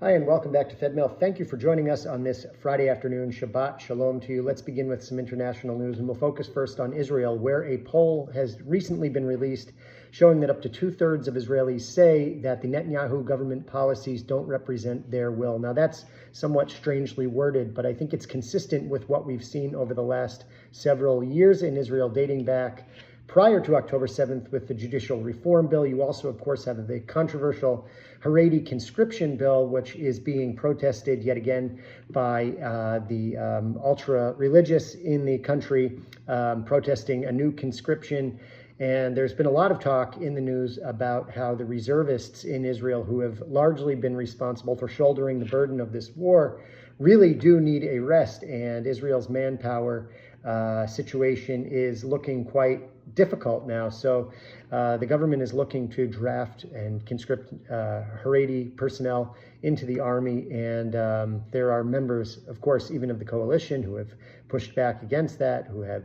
Hi, and welcome back to Fedmail. Thank you for joining us on this Friday afternoon. Shabbat Shalom to you. Let's begin with some international news, and we'll focus first on Israel, where a poll has recently been released showing that up to two-thirds of Israelis say that the Netanyahu government policies don't represent their will. Now, that's somewhat strangely worded, but I think it's consistent with what we've seen over the last several years in Israel, dating back prior to October 7th with the judicial reform bill. You also, of course, have the controversial Haredi conscription bill, which is being protested yet again by the ultra-religious in the country, protesting a new conscription. And there's been a lot of talk in the news about how the reservists in Israel, who have largely been responsible for shouldering the burden of this war, really do need a rest. And Israel's manpower situation is looking quite difficult now. So the government is looking to draft and conscript Haredi personnel into the army. And there are members, of course, even of the coalition who have pushed back against that, who have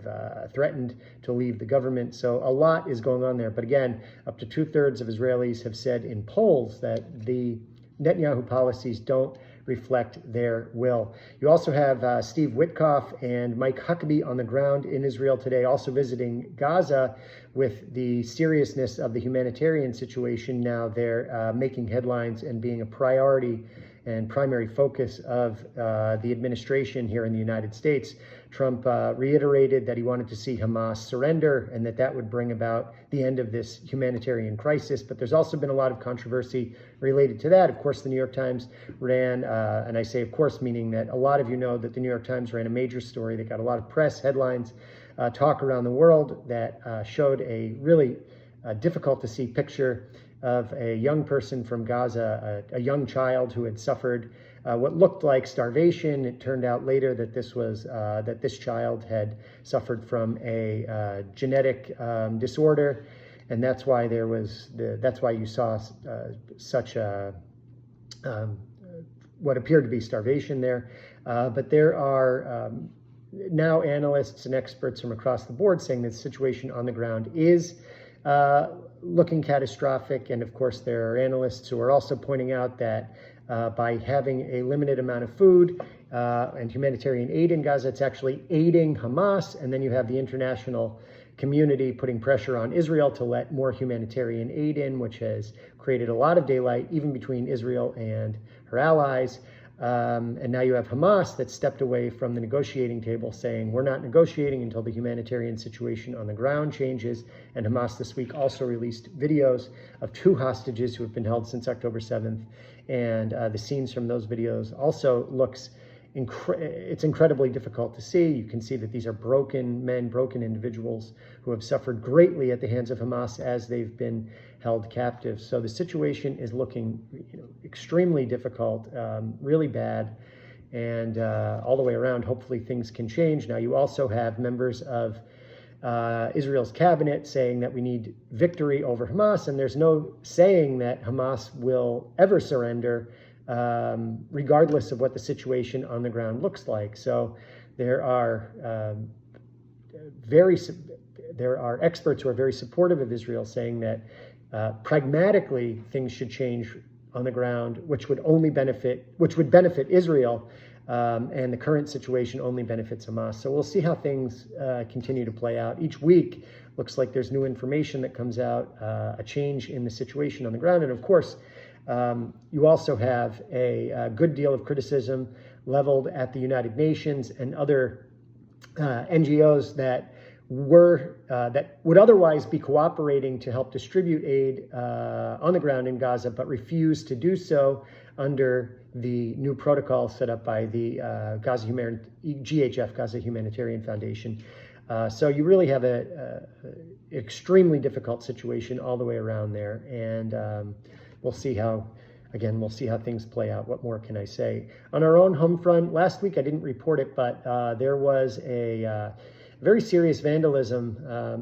threatened to leave the government. So a lot is going on there. But again, up to two-thirds of Israelis have said in polls that the Netanyahu policies don't reflect their will. You also have Steve Witkoff and Mike Huckabee on the ground in Israel today, also visiting Gaza with the seriousness of the humanitarian situation. Now they're making headlines and being a priority and primary focus of the administration here in the United States. Trump reiterated that he wanted to see Hamas surrender and that would bring about the end of this humanitarian crisis. But there's also been a lot of controversy related to that. Of course, the New York Times ran, and I say of course, meaning that a lot of you know that the New York Times ran a major story that got a lot of press, headlines, talk around the world that showed a really difficult to see picture of a young person from Gaza, a young child who had suffered what looked like starvation. It turned out later that this child had suffered from a genetic disorder, and that's why that's why you saw such a what appeared to be starvation there. But there are now analysts and experts from across the board saying that the situation on the ground is looking catastrophic. And of course, there are analysts who are also pointing out that by having a limited amount of food and humanitarian aid in Gaza, it's actually aiding Hamas. And then you have the international community putting pressure on Israel to let more humanitarian aid in, which has created a lot of daylight even between Israel and her allies. And now you have Hamas that stepped away from the negotiating table, saying we're not negotiating until the humanitarian situation on the ground changes. And Hamas this week also released videos of two hostages who have been held since October 7th. And the scenes from those videos also looks it's incredibly difficult to see. You can see that these are broken men, broken individuals who have suffered greatly at the hands of Hamas as they've been held captive. So the situation is looking extremely difficult, really bad, and all the way around, hopefully things can change. Now you also have members of Israel's cabinet saying that we need victory over Hamas, and there's no saying that Hamas will ever surrender, regardless of what the situation on the ground looks like. So there are experts who are very supportive of Israel, saying that pragmatically things should change on the ground, which would benefit Israel, and the current situation only benefits Hamas. So we'll see how things continue to play out. Each week looks like there's new information that comes out, a change in the situation on the ground, and of course, you also have a good deal of criticism leveled at the United Nations and other NGOs that would otherwise be cooperating to help distribute aid on the ground in Gaza, but refuse to do so under the new protocol set up by the GHF, Gaza Humanitarian Foundation. So you really have a extremely difficult situation all the way around there, and we'll see how things play out. What more can I say? On our own home front, last week I didn't report it, but there was a very serious vandalism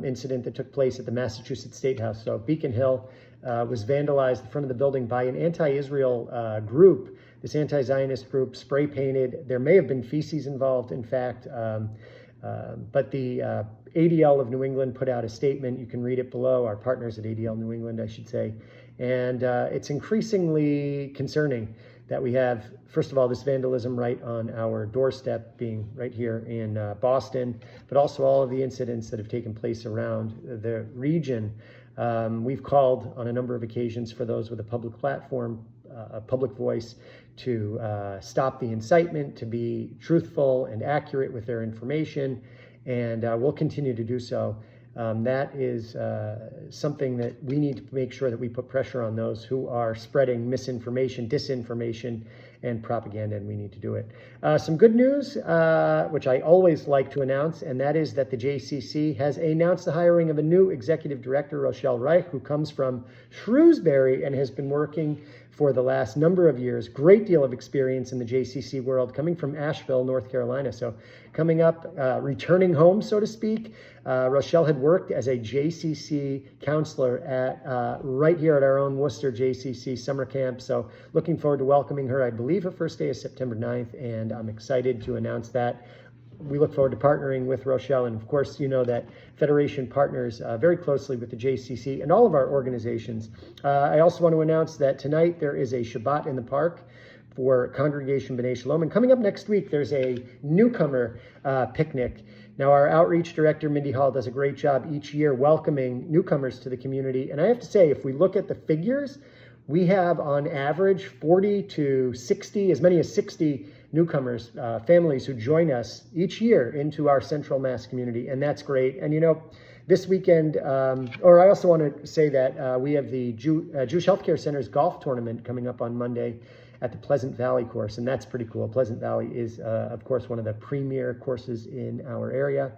incident that took place at the Massachusetts State House. So Beacon Hill was vandalized, the front of the building, by an anti-Israel group. This anti-Zionist group spray painted. There may have been feces involved, in fact, but the ADL of New England put out a statement. You can read it below. Our partners at ADL New England, I should say. And it's increasingly concerning that we have, first of all, this vandalism right on our doorstep, being right here in Boston, but also all of the incidents that have taken place around the region. We've called on a number of occasions for those with a public platform, a public voice, to stop the incitement, to be truthful and accurate with their information, and we'll continue to do so. That is something that we need to make sure that we put pressure on those who are spreading misinformation, disinformation, and propaganda, and we need to do it. Some good news, which I always like to announce, and that is that the JCC has announced the hiring of a new executive director, Rochelle Reich, who comes from Shrewsbury and has been working for the last number of years. Great deal of experience in the JCC world, coming from Asheville, North Carolina. So coming up, returning home, so to speak. Rochelle had worked as a JCC counselor at right here at our own Worcester JCC summer camp. So looking forward to welcoming her. I believe her first day is September 9th, and I'm excited to announce that. We look forward to partnering with Rochelle, and of course, you know that Federation partners very closely with the JCC and all of our organizations. I also want to announce that tonight there is a Shabbat in the Park for Congregation B'nai Shalom, and coming up next week there's a newcomer picnic. Now, our outreach director, Mindy Hall, does a great job each year welcoming newcomers to the community, and I have to say, if we look at the figures, we have on average 40 to 60, as many as 60 newcomers, families who join us each year into our Central Mass community, and that's great. And you know, this weekend, or I also want to say that we have the Jewish Healthcare Center's golf tournament coming up on Monday at the Pleasant Valley course, and that's pretty cool. Pleasant Valley is, of course, one of the premier courses in our area,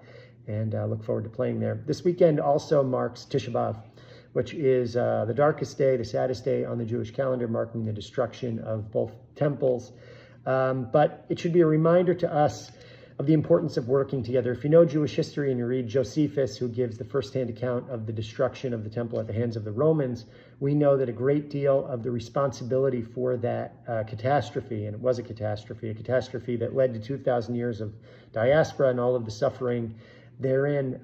and look forward to playing there. This weekend also marks Tisha B'Av, which is the darkest day, the saddest day on the Jewish calendar, marking the destruction of both temples. But it should be a reminder to us of the importance of working together. If you know Jewish history and you read Josephus, who gives the firsthand account of the destruction of the temple at the hands of the Romans, we know that a great deal of the responsibility for that catastrophe, and it was a catastrophe that led to 2,000 years of diaspora and all of the suffering therein,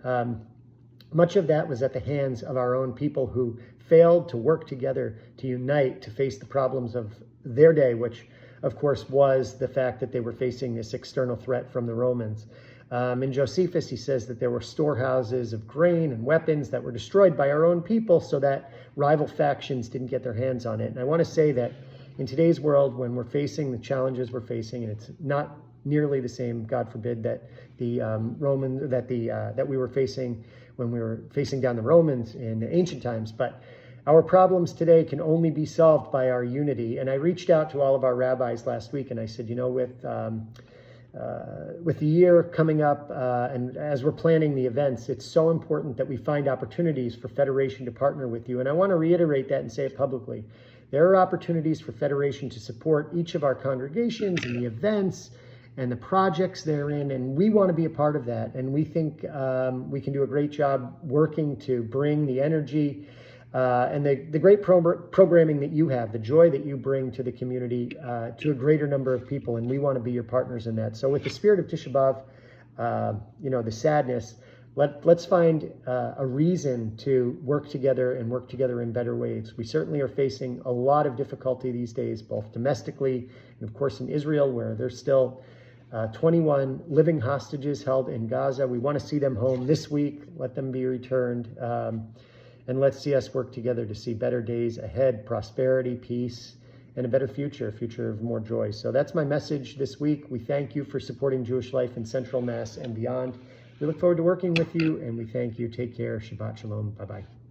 much of that was at the hands of our own people who failed to work together, to unite, to face the problems of their day, which of course was the fact that they were facing this external threat from the Romans. In Josephus, he says that there were storehouses of grain and weapons that were destroyed by our own people so that rival factions didn't get their hands on it. And I want to say that in today's world, when we're facing the challenges we're facing, and it's not nearly the same, God forbid, that the that we were facing when we were facing down the Romans in ancient times, but our problems today can only be solved by our unity. And I reached out to all of our rabbis last week, and I said, you know, with the year coming up, and as we're planning the events, it's so important that we find opportunities for Federation to partner with you. And I want to reiterate that and say it publicly. There are opportunities for Federation to support each of our congregations and the events and the projects therein, and we want to be a part of that. And we think we can do a great job working to bring the energy and the great programming that you have, the joy that you bring to the community, to a greater number of people, and we want to be your partners in that. So with the spirit of Tisha B'Av, you know, the sadness, let's find a reason to work together and work together in better ways. We certainly are facing a lot of difficulty these days, both domestically and of course in Israel, where there's still 21 living hostages held in Gaza. We want to see them home this week, let them be returned. And let's see us work together to see better days ahead, prosperity, peace, and a better future, a future of more joy. So that's my message this week. We thank you for supporting Jewish life in Central Mass and beyond. We look forward to working with you, and we thank you. Take care. Shabbat Shalom. Bye-bye.